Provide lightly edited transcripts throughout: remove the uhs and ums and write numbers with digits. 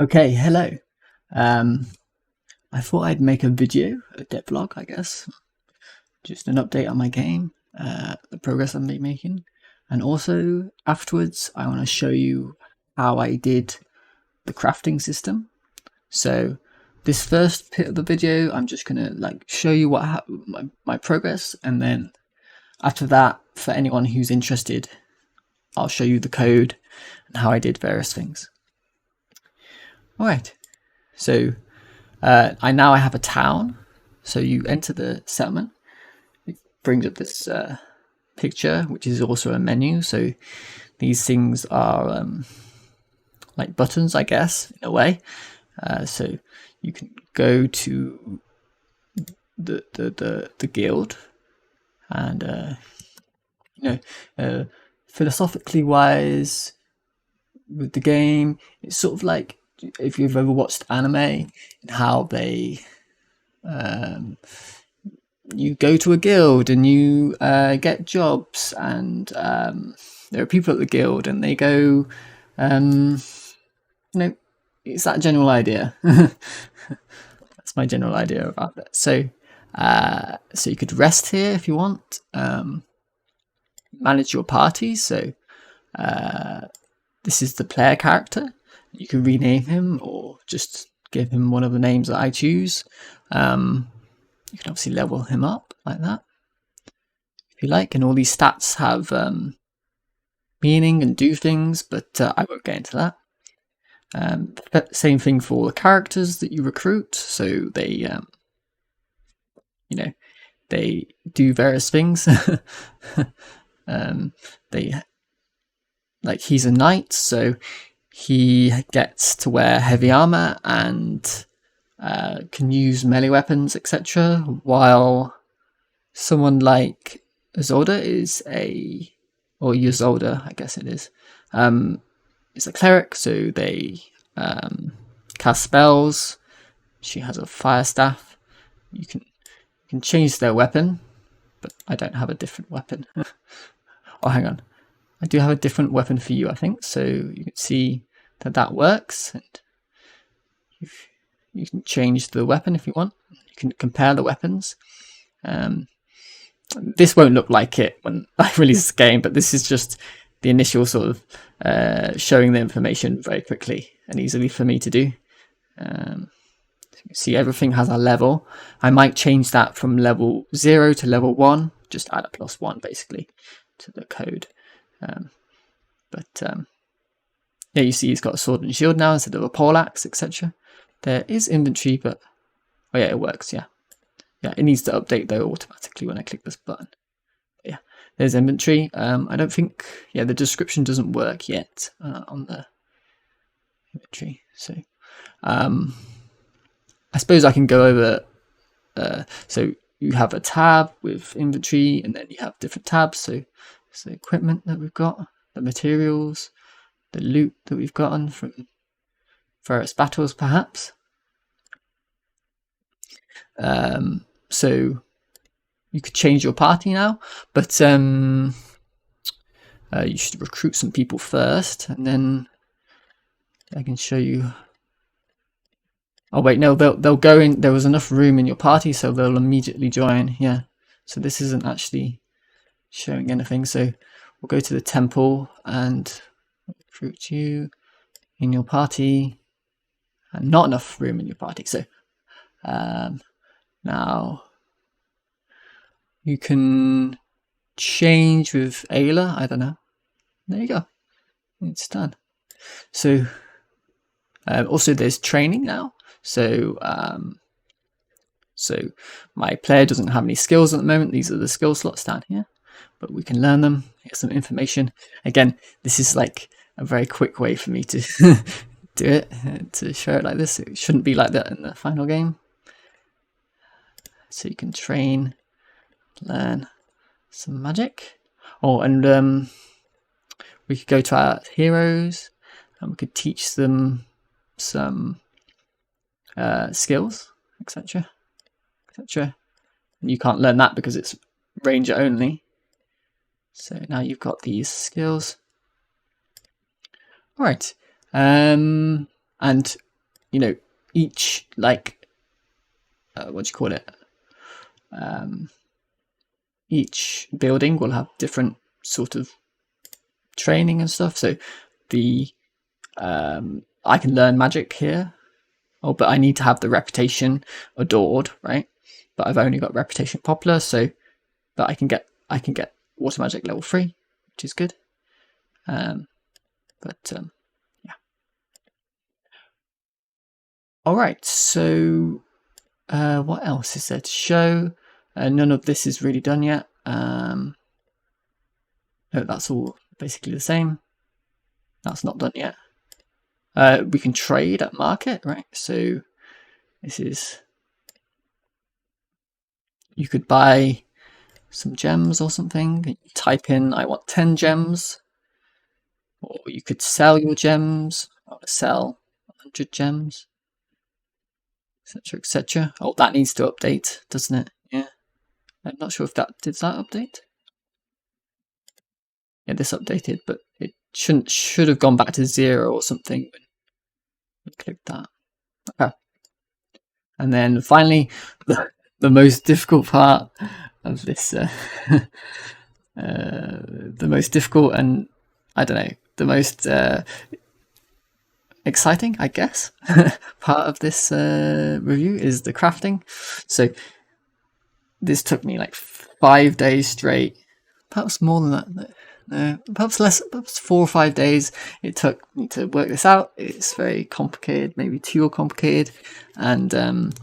Okay, hello. Um, I thought I'd make a video, a devlog, I guess, just an update on my game, the progress I've been making, and also afterwards I want to show you how I did the crafting system. So this first bit of the video, I'm just gonna show you my progress, and then after that, for anyone who's interested, I'll show you the code and how I did various things. All right. So I have a town. So you enter the settlement. It brings up this picture, which is also a menu. So these things are like buttons, I guess, in a way. So you can go to the guild, and philosophically wise, with the game, it's sort of like if you've ever watched anime and how they you go to a guild and you get jobs, and there are people at the guild and they go it's that general idea. That's my general idea about it. So you could rest here if you want, manage your party. So this is the player character. You can rename him or just give him one of the names that I choose. You can obviously level him up like that if you like, and all these stats have meaning and do things, but I won't get into that. Same thing for all the characters that you recruit. So they they do various things. He's a knight, so he gets to wear heavy armor and can use melee weapons, etc. While someone like Zolda or Yuzolda, I guess it is a cleric, so they cast spells. She has a fire staff. You can change their weapon, but I don't have a different weapon. Oh, hang on. I do have a different weapon for you, I think. So you can see that works. And you can change the weapon if you want. You can compare the weapons. This won't look like it when I release this game, but this is just the initial sort of showing the information very quickly and easily for me to do. So you can see everything has a level. I might change that from level 0 to level 1, just add a +1 basically to the code. Yeah, you see he's got a sword and shield now instead of a poleaxe, etc. There is inventory, but oh yeah, it works. Yeah, it needs to update though automatically when I click this button. But yeah, there's inventory. I don't think the description doesn't work yet on the inventory. So I suppose I can go over. So you have a tab with inventory, and then you have different tabs. So it's the equipment that we've got, the materials, the loot that we've gotten from various battles, perhaps. So you could change your party now, but you should recruit some people first, and then I can show you. Oh wait, no, they'll go in. There was enough room in your party, so they'll immediately join. Yeah, so this isn't actually showing anything. So we'll go to the temple and recruit you in your party, and not enough room in your party. So now you can change with Ayla. I don't know. There you go. It's done. So also there's training now. So my player doesn't have any skills at the moment. These are the skill slots down here, but we can learn them. Get some information. Again, this is like a very quick way for me to do it, to show it like this. It shouldn't be like that in the final game. So you can train, learn some magic. Oh, and we could go to our heroes and we could teach them some skills, etc. You can't learn that because it's ranger only. So now you've got these skills. All right. And each like what do you call it? Each building will have different sort of training and stuff. So I can learn magic here. Oh, but I need to have the reputation adored, right? But I've only got reputation popular, but I can get water magic level 3, which is good. Yeah. All right. So what else is there to show? None of this is really done yet. No, that's all basically the same. That's not done yet. We can trade at market, right? So this is, you could buy some gems or something. You type in, I want 10 gems. Or you could sell your gems. I want to sell 100 gems, etc., etc. Oh, that needs to update, doesn't it? Yeah. I'm not sure if did that update? Yeah, this updated, but it should have gone back to 0 or something when we clicked that. Okay. And then finally, the most difficult part of this, the most difficult and I don't know, the most exciting, I guess, part of this review is the crafting. So this took me like 5 days straight, perhaps more than that. No, perhaps less, perhaps 4 or 5 days it took me to work this out. It's very complicated, maybe too complicated, and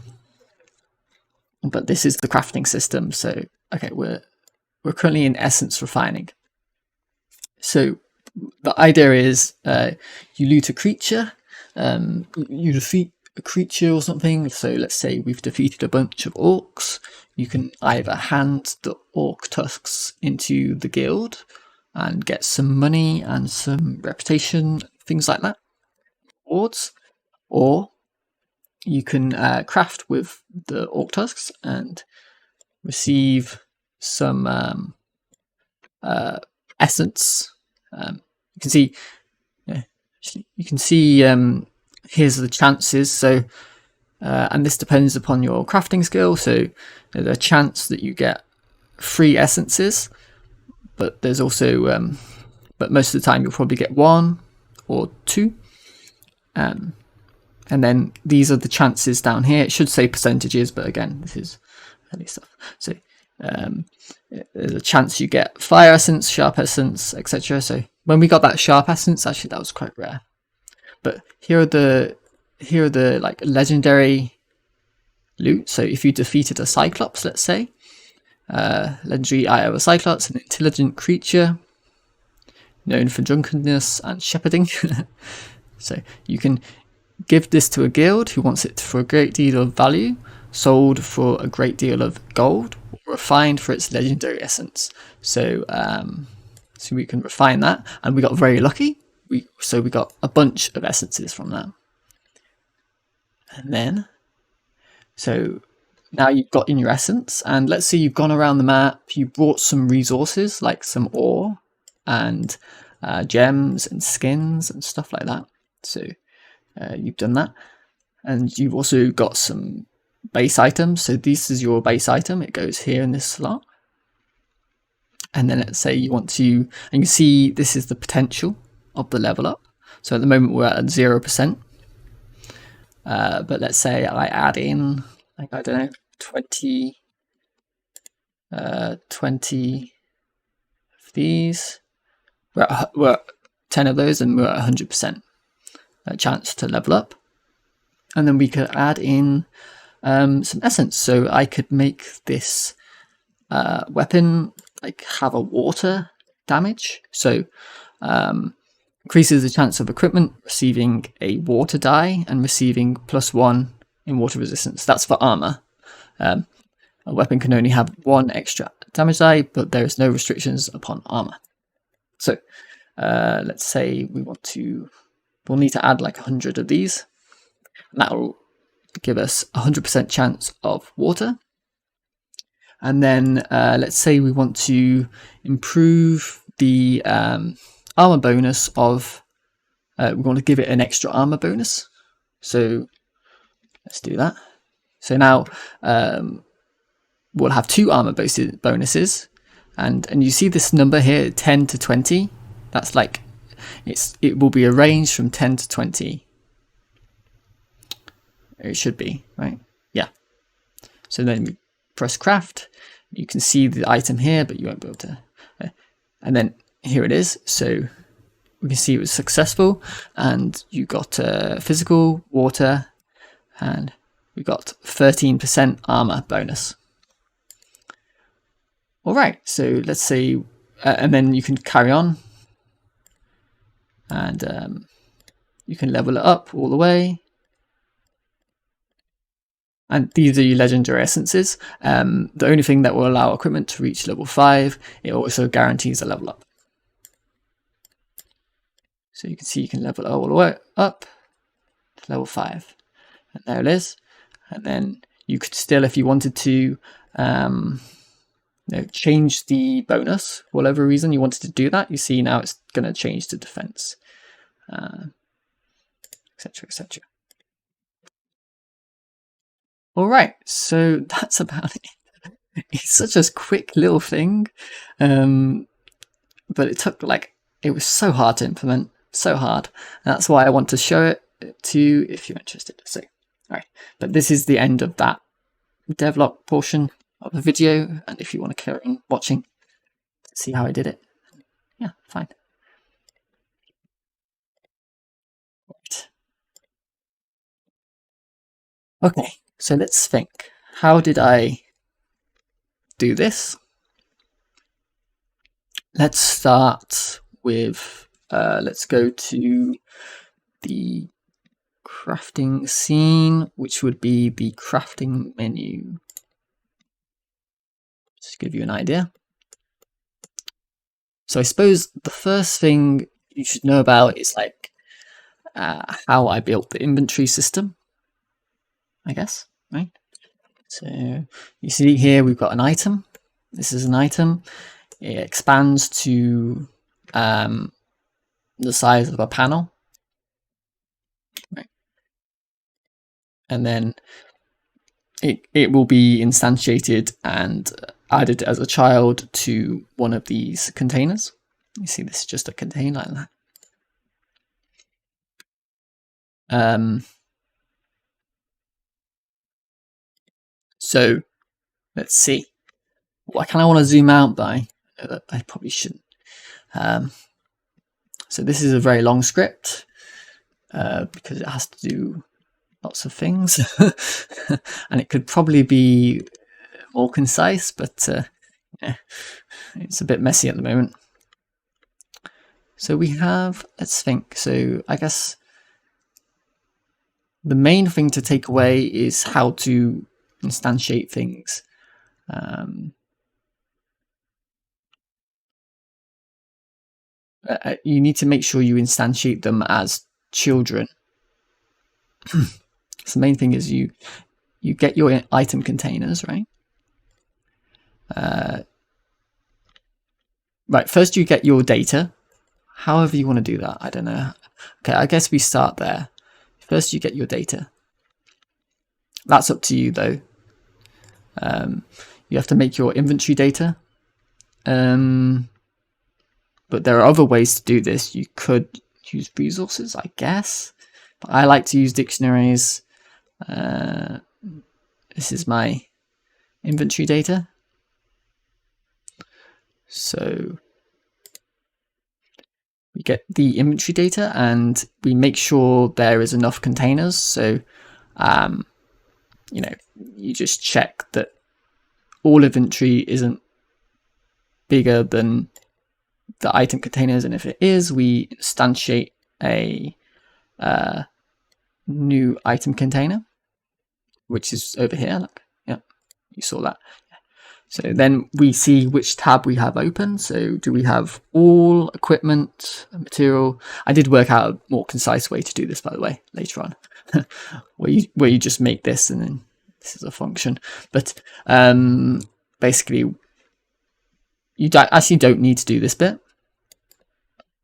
but this is the crafting system. So okay, we're currently in essence refining. So the idea is you loot a creature, you defeat a creature or something. So let's say we've defeated a bunch of orcs. You can either hand the orc tusks into the guild and get some money and some reputation, things like that, rewards, or you can craft with the orc tusks and receive some essence. You can see, here's the chances. So, and this depends upon your crafting skill. So, there's a chance that you get 3 essences, but there's also, but most of the time you'll probably get 1 or 2. And then these are the chances down here. It should say percentages, but again, this is early stuff. So there's a chance you get fire essence, sharp essence, etc. So when we got that sharp essence, actually that was quite rare. But here are the like legendary loot. So if you defeated a cyclops, let's say, legendary eye of a cyclops, an intelligent creature known for drunkenness and shepherding. So you can give this to a guild who wants it for a great deal of value, sold for a great deal of gold, or refined for its legendary essence. So so we can refine that, and we got very lucky. So we got a bunch of essences from that. And then, so now you've got in your essence, and let's say you've gone around the map, you brought some resources like some ore and gems and skins and stuff like that. So you've done that, and you've also got some base items. So this is your base item. It goes here in this slot. And then let's say you want to, and you can see this is the potential of the level up. So at the moment we're at 0%. But let's say I add in, like, I don't know, 20 of these. We're at 10 of those, and we're at 100% chance to level up. And then we could add in some essence. So I could make this weapon like have a water damage. So increases the chance of equipment receiving a water die and receiving +1 in water resistance. That's for armor. A weapon can only have 1 extra damage die, but there is no restrictions upon armor. So let's say we'll need to add like 100 of these. And that will give us 100% chance of water. And then let's say we want to improve the armor bonus of, we want to give it an extra armor bonus. So Let's do that. So now we'll have 2 armor bonuses, and you see this number here, 10 to 20. That's like it will be arranged from 10 to 20. It should be, right? Yeah. So then we press craft. You can see the item here, but you won't be able to. And then here it is. So we can see it was successful, and you got physical, water, and we got 13% armor bonus. All right, so let's say, and then you can carry on, and you can level it up all the way. And these are your legendary essences. The only thing that will allow equipment to reach level 5, it also guarantees a level up. So you can see you can level it all the way up to level 5. And there it is. And then you could still, if you wanted to, change the bonus for whatever reason you wanted to do that. You see now it's going to change to defense, etc., etc. All right, so that's about it. It's such a quick little thing, but it took it was so hard to implement, so hard. And that's why I want to show it to you if you're interested. So, all right, but this is the end of that devlog portion of the video, and if you want to carry on watching, see how I did it, yeah, fine. Right. Okay, so let's think. How did I do this? Let's start with, let's go to the crafting scene, which would be the crafting menu. Just to give you an idea. So I suppose the first thing you should know about is how I built the inventory system, I guess, right? So you see here we've got an item. This is an item. It expands to the size of a panel, right? And then it will be instantiated and added as a child to one of these containers. You see this is just a container like that. So let's see. Why can I want to zoom out by? I probably shouldn't. So this is a very long script because it has to do lots of things, and it could probably be more concise, but yeah, it's a bit messy at the moment. So we have, let's think. So I guess the main thing to take away is how to instantiate things. You need to make sure you instantiate them as children. So the main thing is you get your item containers, right? Right, first you get your data. However you want to do that, I don't know. Okay, I guess we start there. First you get your data. That's up to you though. You have to make your inventory data. But there are other ways to do this. You could use resources, I guess. But I like to use dictionaries. This is my inventory data. So we get the inventory data and we make sure there is enough containers. So, you just check that all inventory isn't bigger than the item containers, and if it is, we instantiate a new item container, which is over here. Look, yeah, you saw that. So then we see which tab we have open. So do we have all equipment, material? I did work out a more concise way to do this, by the way, later on, where you just make this and then this is a function. But basically, you actually don't need to do this bit.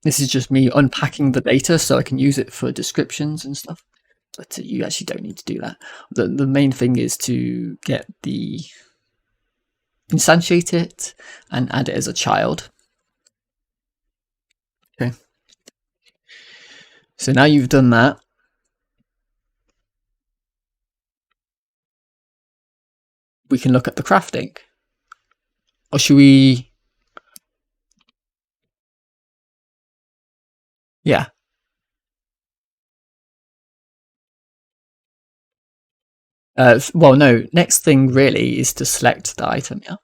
This is just me unpacking the data so I can use it for descriptions and stuff. but you actually don't need to do that. The main thing is to get the instantiate it and add it as a child. Okay. So now you've done that, we can look at the crafting. Or should we? Yeah. Well, no. Next thing really is to select the item. Yeah.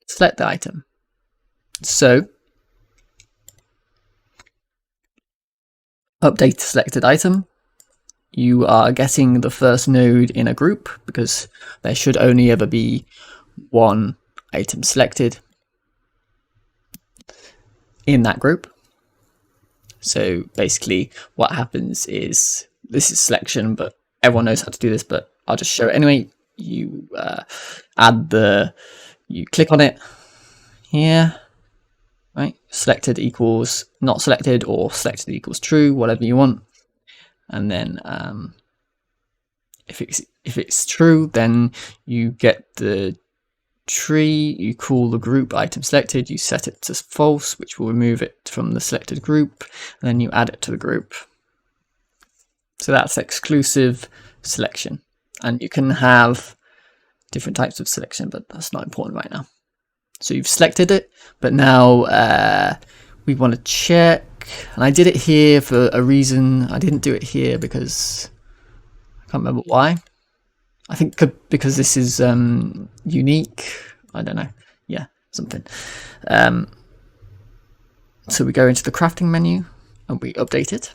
Select the item. So update selected item. You are getting the first node in a group because there should only ever be one item selected in that group. So basically what happens is, this is selection, but everyone knows how to do this, but I'll just show it anyway. You you click on it here, right? Selected equals not selected, or selected equals true, whatever you want. And then if it's true, then you get the tree, you call the group item selected, you set it to false, which will remove it from the selected group, and then you add it to the group. So that's exclusive selection. And you can have different types of selection, but that's not important right now. So you've selected it, but now we want to check, and I did it here for a reason. I didn't do it here because I can't remember why. I think because this is unique. I don't know. Yeah, something. So we go into the crafting menu and we update it.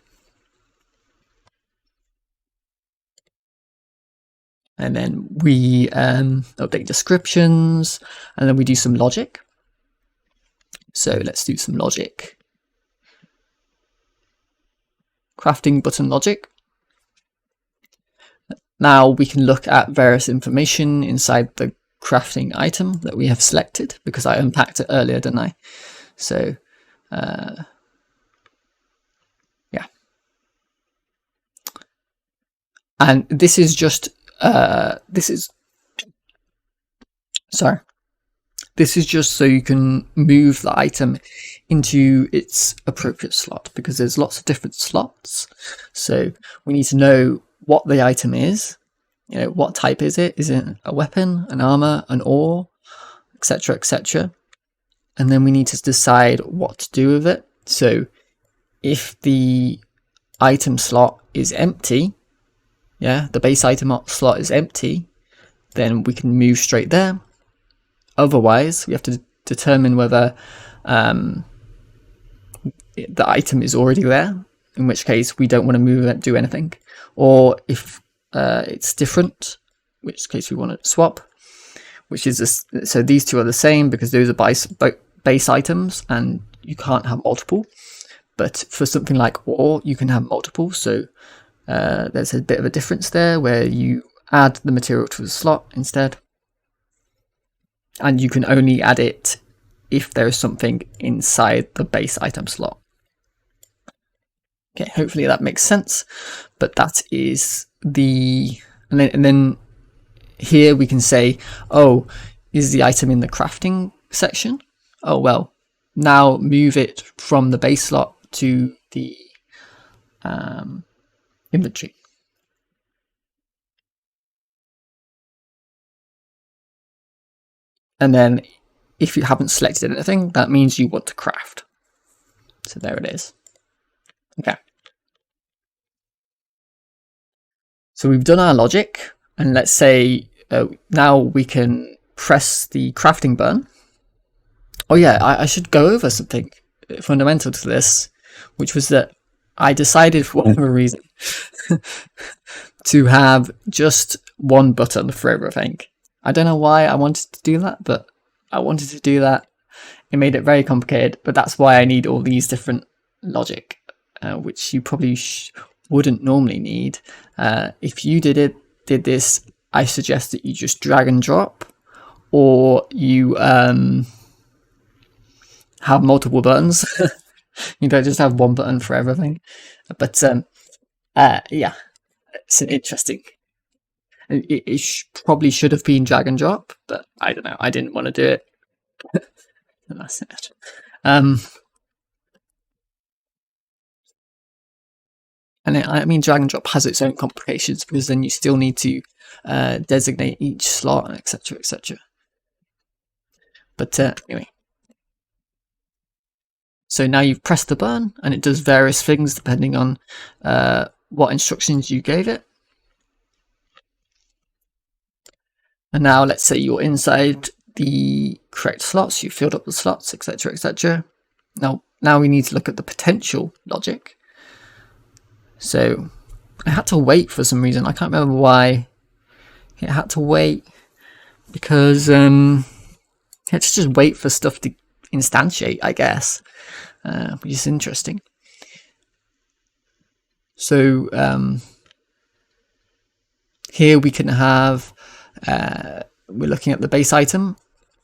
And then we update descriptions, and then we do some logic. So let's do some logic. Crafting button logic. Now we can look at various information inside the crafting item that we have selected, because I unpacked it earlier, didn't I? So yeah. And this is just this is just so you can move the item into its appropriate slot, because there's lots of different slots. So we need to know what the item is. You know, what type is it? Is it a weapon, an armor, an ore, etc., etc.? And then we need to decide what to do with it. So if the item slot is empty, yeah, the base item slot is empty, then we can move straight there. Otherwise, we have to determine whether the item is already there, in which case we don't want to move it, do anything. Or if it's different, in which case we want to swap, which is this. So these two are the same because those are base items and you can't have multiple. But for something like ore, you can have multiple. So there's a bit of a difference there where you add the material to the slot instead. And you can only add it if there is something inside the base item slot. Okay, hopefully that makes sense. But that is the... And then here we can say, oh, is the item in the crafting section? Oh, well, now move it from the base slot to the inventory. And then if you haven't selected anything, that means you want to craft. So there it is. Okay. So we've done our logic, and let's say now we can press the crafting button. Oh yeah, I should go over something fundamental to this, which was that I decided for whatever reason to have just one button for everything. I don't know why I wanted to do that, but I wanted to do that. It made it very complicated, but that's why I need all these different logic, which you probably wouldn't normally need. If you did this, I suggest that you just drag and drop, or you have multiple buttons. You don't just have one button for everything. But yeah, it's an interesting. It probably should have been drag and drop, but I don't know. I didn't want to do it. And that's it. And I mean, drag and drop has its own complications because then you still need to designate each slot, etc., etc. But anyway, so now you've pressed the button, and it does various things depending on what instructions you gave it. And now let's say you're inside the correct slots, you filled up the slots, etc., etc. Now we need to look at the potential logic. So I had to wait for some reason. I can't remember why it had to wait, because you had to just wait for stuff to instantiate, I guess, which is interesting. So here we can have, we're looking at the base item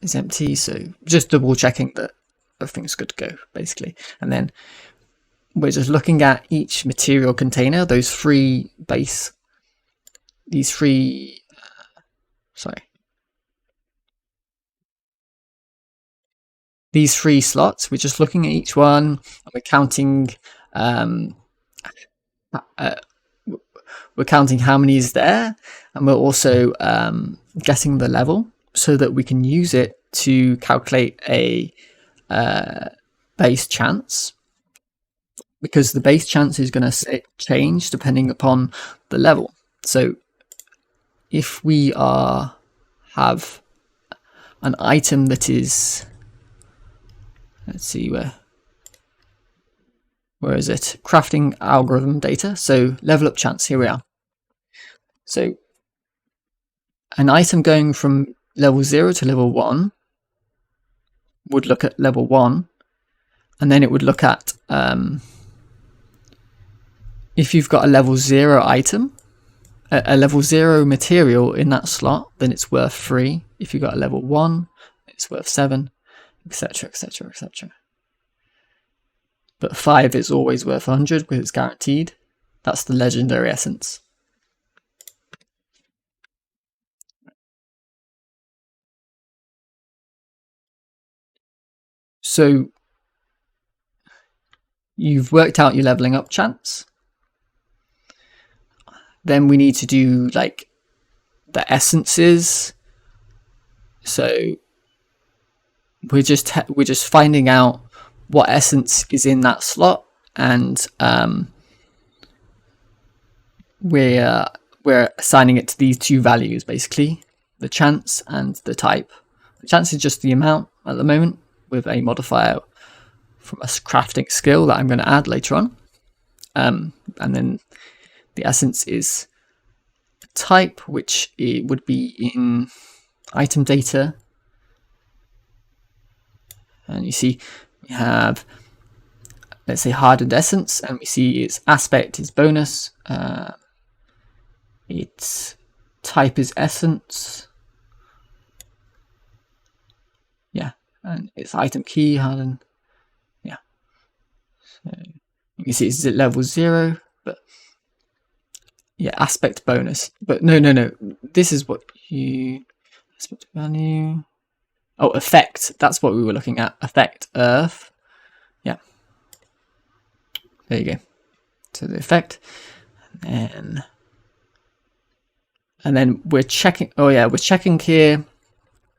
is empty, so just double checking that everything's good to go, basically. And then we're just looking at each material container, these three slots. We're just looking at each one, and we're counting how many is there, and we're also getting the level so that we can use it to calculate a base chance, because the base chance is going to change depending upon the level. So if we have an item that is, let's see, where is it? Crafting algorithm data. So level up chance, here we are. So an item going from level 0 to level 1 would look at level 1, and then it would look at, if you've got a level 0 item, a level 0 material in that slot, then it's worth 3. If you've got a level 1, it's worth 7, etc., etc., etc. But 5 is always worth 100 because it's guaranteed. That's the legendary essence. So you've worked out your leveling up chance. Then we need to do like the essences. So we're just finding out what essence is in that slot, and we're assigning it to these two values, basically, the chance and the type. The chance is just the amount at the moment, with a modifier from a crafting skill that I'm going to add later on. And then the essence is type, which it would be in item data. And you see we have, let's say, hardened essence, and we see its aspect is bonus, its type is essence, yeah, and its item key hardened, yeah. So you can see it's at level 0, but yeah, aspect bonus. But no, this is what you, aspect value. Oh, effect. That's what we were looking at. Effect earth. Yeah. There you go. So the effect, and then we're checking. Oh yeah, we're checking here.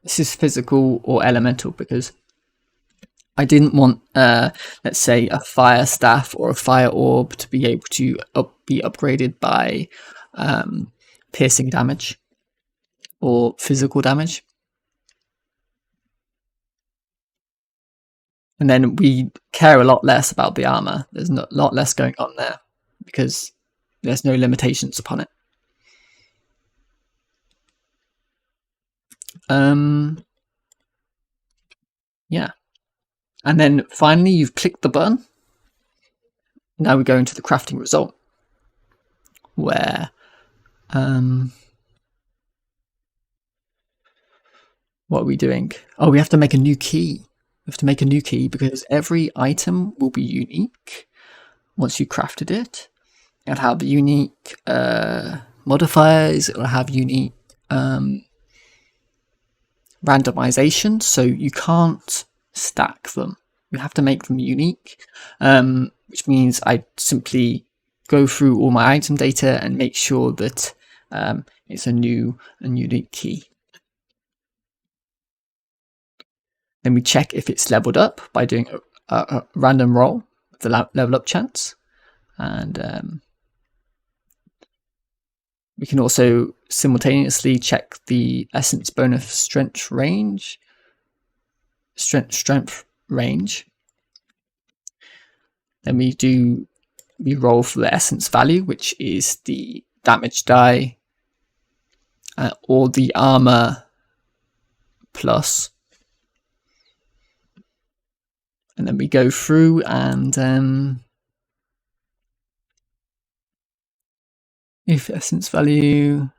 This is physical or elemental, because I didn't want, let's say, a fire staff or a fire orb to be able to be upgraded by piercing damage or physical damage. And then we care a lot less about the armor. There's a lot less going on there because there's no limitations upon it. Yeah. And then finally, you've clicked the button. Now we go into the crafting result, where what are we doing? Oh, we have to make a new key. We have to make a new key because every item will be unique once you crafted it. It'll have unique modifiers, it'll have unique randomization, so you can't stack them. You have to make them unique, which means I simply go through all my item data and make sure that it's a new and unique key. Then we check if it's leveled up by doing a random roll with the level up chance. And we can also simultaneously check the essence bonus strength range. Then we roll for the essence value, which is the damage die or the armor plus. And then we go through and if essence value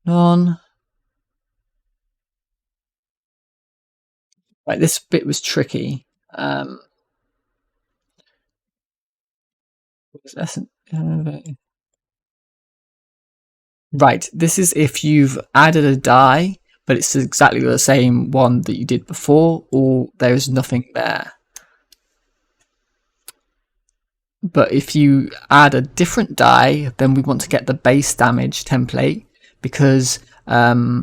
none. Right, this bit was tricky. Right, this is if you've added a die, but it's exactly the same one that you did before, or there's nothing there. But if you add a different die, then we want to get the base damage template, because I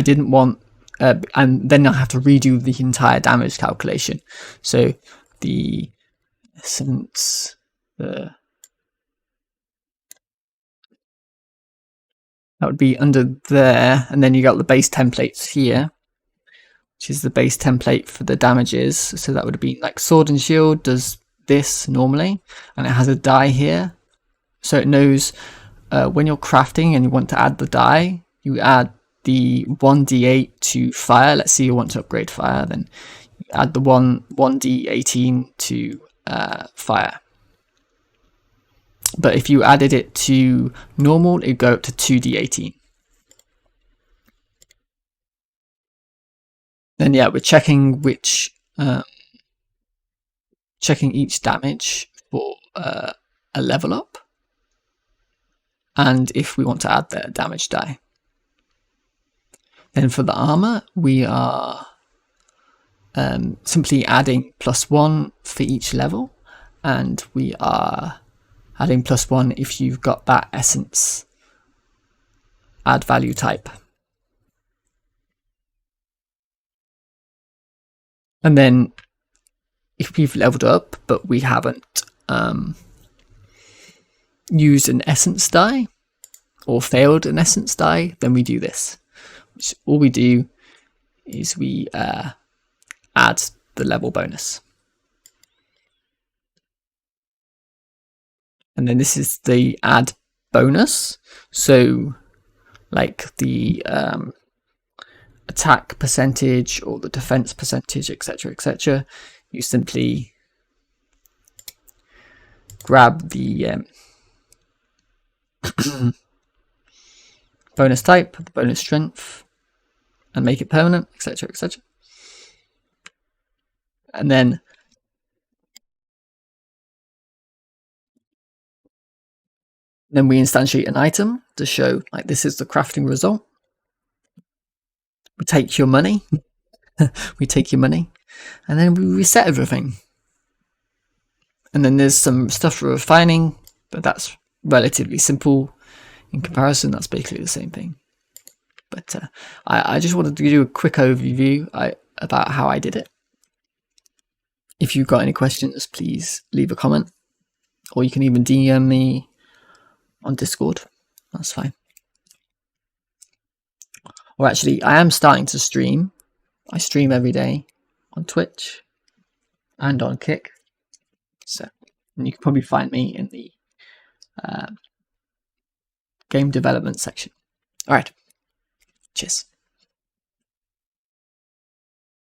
didn't want, and then I have to redo the entire damage calculation. So the essence, that would be under there, and then you got the base templates here, which is the base template for the damages. So that would be like sword and shield does this normally, and it has a die here, so it knows when you're crafting and you want to add the die, you add the 1d8 to fire. Let's say you want to upgrade fire, then you add the 1d18 to fire. But if you added it to normal, it'd go up to 2d18. Then yeah, we're checking which checking each damage for a level up, and if we want to add the damage die. Then for the armor, we are simply adding +1 for each level, and we are adding +1 if you've got that essence add value type. And then if we've leveled up but we haven't used an essence die or failed an essence die, then we do this. Which all we do is we add the level bonus. And then this is the add bonus. So like the attack percentage or the defense percentage, etc., etc. You simply grab the bonus type, the bonus strength, and make it permanent, etc., etc. And then we instantiate an item to show like this is the crafting result. We take your money. We take your money, and then we reset everything. And then there's some stuff for refining, but that's relatively simple in comparison. That's basically the same thing. But I just wanted to give you a quick overview about how I did it. If you've got any questions, please leave a comment, or you can even DM me on Discord. That's fine. Or actually, I am starting to stream. I stream every day on Twitch and on Kick. So, and you can probably find me in the game development section. All right. Cheers.